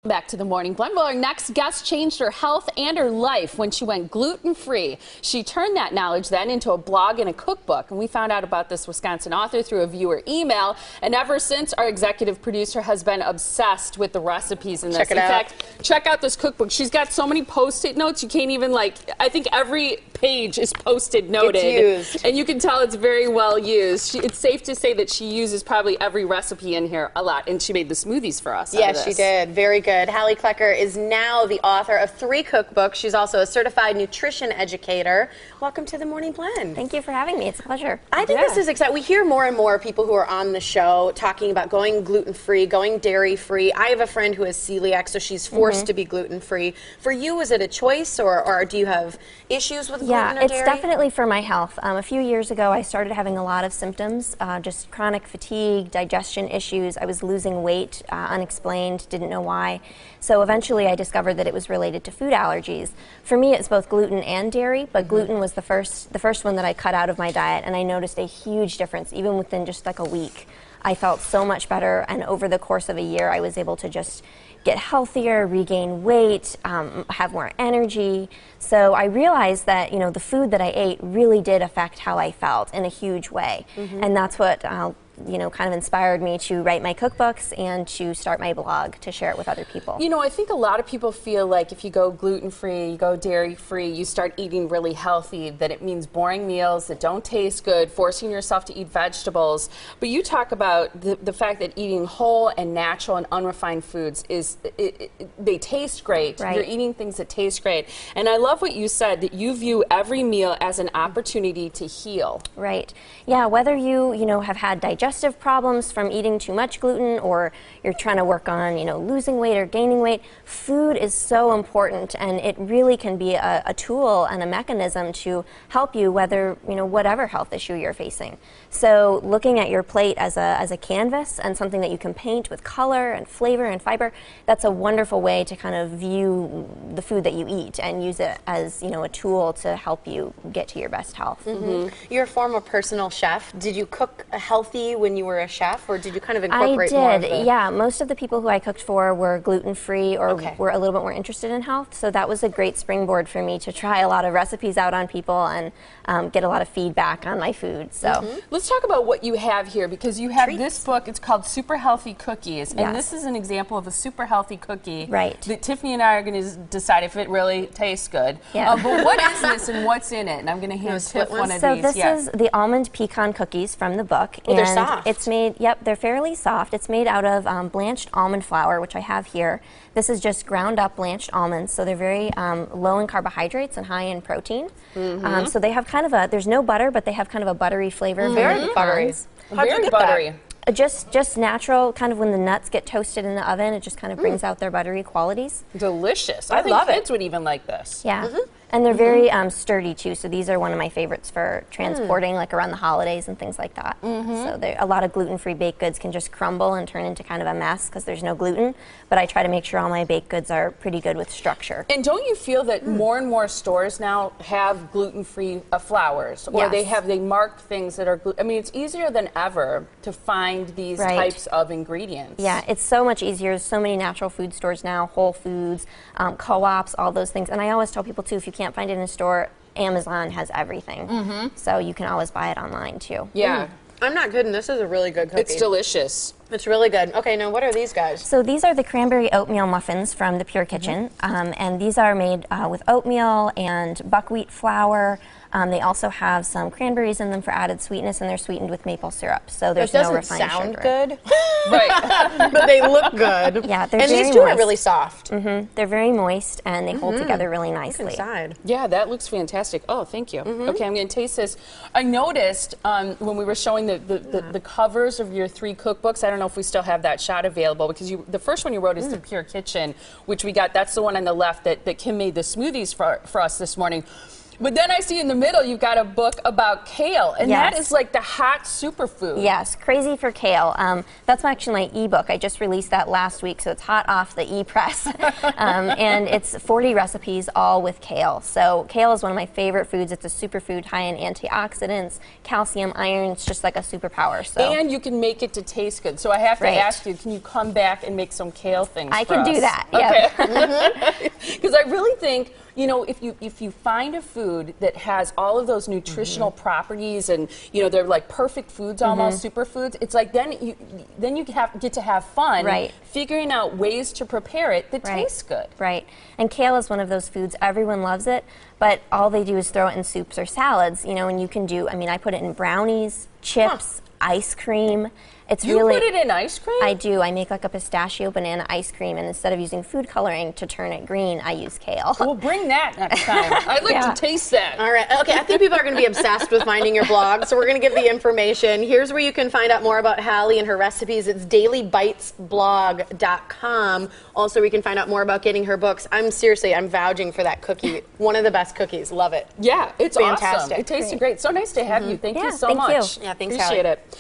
Back to the Morning Blend. Well, our next guest changed her health and her life when she went gluten-free. She turned that knowledge then into a blog and a cookbook. And we found out about this Wisconsin author through a viewer email. And ever since, our executive producer has been obsessed with the recipes in this. Check it out. In fact, check out this cookbook. She's got so many Post-it notes, you can't even, like, I think every page is Post-it noted. It's used. And you can tell it's very well used. It's safe to say that she uses probably every recipe in here a lot. And she made the smoothies for us. Yes, she did. Very good. Hallie Klecker is now the author of 3 cookbooks. She's also a certified nutrition educator. Welcome to the Morning Blend. Thank you for having me. It's a pleasure. I think this is exciting. We hear more and more people who are on the show talking about going gluten-free, going dairy-free. I have a friend who has celiac, so she's forced to be gluten-free. For you, is it a choice, or do you have issues with gluten or dairy? Yeah, it's definitely for my health. A few years ago, I started having a lot of symptoms, just chronic fatigue, digestion issues. I was losing weight, unexplained, didn't know why. So eventually I discovered that it was related to food allergies. For me, it's both gluten and dairy, but gluten was the first one that I cut out of my diet, and I noticed a huge difference, even within just like a week. I felt so much better, and over the course of a year, I was able to just get healthier, regain weight, have more energy. So I realized that, you know, the food that I ate really did affect how I felt in a huge way. And that's what you know, kind of inspired me to write my cookbooks and to start my blog to share it with other people. You know, I think a lot of people feel like if you go gluten-free, you go dairy-free, you start eating really healthy, that it means boring meals that don't taste good, forcing yourself to eat vegetables. But you talk about the fact that eating whole and natural and unrefined foods they taste great. Right. You're eating things that taste great. And I love what you said, that you view every meal as an opportunity to heal. Right. Yeah, whether you know, have had digestive problems from eating too much gluten, or you're trying to work on, you know, losing weight or gaining weight, food is so important, and it really can be a tool and a mechanism to help you, whether, you know, whatever health issue you're facing. So looking at your plate as a canvas and something that you can paint with color and flavor and fiber, that's a wonderful way to kind of view the food that you eat and use it as, you know, a tool to help you get to your best health. You're a former personal chef. Did you cook healthy when you were a chef, or did you kind of incorporate more of the... Yeah. Most of the people who I cooked for were gluten-free or were a little bit more interested in health, so that was a great springboard for me to try a lot of recipes out on people and get a lot of feedback on my food. So let's talk about what you have here, because you have this book. It's called Super Healthy Cookies, and this is an example of a super healthy cookie that Tiffany and I are going to decide if it really tastes good. But what is this and what's in it? And I'm going to hand Tiff one of these. So this is the Almond Pecan cookies from the book. They're soft. It's made, they're fairly soft. It's made out of blanched almond flour, which I have here. This is just ground up blanched almonds, so they're very low in carbohydrates and high in protein. So they have kind of a, there's no butter, but they have kind of a buttery flavor. Very buttery. Very buttery. Just natural, kind of when the nuts get toasted in the oven, it just kind of brings out their buttery qualities. Delicious. I think kids would even like this. Yeah. And they're very sturdy too, so these are one of my favorites for transporting like around the holidays and things like that. So a lot of gluten-free baked goods can just crumble and turn into kind of a mess because there's no gluten, but I try to make sure all my baked goods are pretty good with structure. And don't you feel that more and more stores now have gluten-free flours, or they mark things that are I mean, it's easier than ever to find these types of ingredients. Yeah, it's so much easier. There's so many natural food stores now, Whole Foods, co-ops, all those things. And I always tell people too, if you can't find it in a store, Amazon has everything. So you can always buy it online too. Yeah. I'm not kidding. This is a really good cookie. It's delicious. It's really good. Okay, now what are these guys? So these are the Cranberry Oatmeal Muffins from the Pure Kitchen, and these are made with oatmeal and buckwheat flour. They also have some cranberries in them for added sweetness, and they're sweetened with maple syrup. So there's no refined sugar. It doesn't sound good, Right? but they look good. Yeah, they're and very these two moist. are really soft. They're very moist, and they hold together really nicely. Inside. Yeah, that looks fantastic. Oh, thank you. Okay, I'm going to taste this. I noticed when we were showing the covers of your 3 cookbooks, I don't know if we still have that shot available, because the first one you wrote is the Pure Kitchen, which we got. That's the one on the left that Kim made the smoothies for us this morning. But then I see in the middle you've got a book about kale, and Yes. that is like the hot superfood. Yes, Crazy for Kale. That's actually my ebook. I just released that last week, so it's hot off the e-press. And it's 40 recipes all with kale. So kale is one of my favorite foods. It's a superfood high in antioxidants, calcium, iron. It's just like a superpower. So. And you can make it to taste good. So I have to Right. ask you, can you come back and make some kale things I for can do us? that, yeah. Okay. Because I really think, you know, if you find a food that has all of those nutritional properties, and you know they're like perfect foods, almost superfoods, it's like then you get to have fun Right. figuring out ways to prepare it that Right. tastes good. Right. And kale is one of those foods, everyone loves it, but all they do is throw it in soups or salads, you know, and you can do, I mean, I put it in brownies, chips, ice cream. It's You really, put it in ice cream? I do. I make like a pistachio banana ice cream, and instead of using food coloring to turn it green, I use kale. Well, bring that next time. I'd like Yeah. to taste that. All right. Okay. I think people are going to be obsessed with finding your blog, so we're going to give the information. Here's where you can find out more about Hallie and her recipes. It's dailybitesblog.com. Also, we can find out more about getting her books. I'm vouching for that cookie. One of the best cookies. Love it. Yeah, it's Fantastic. awesome. It tasted great. So nice to have you. Thank you Yeah, so thank you. much. Yeah, thanks, Appreciate Hallie. it.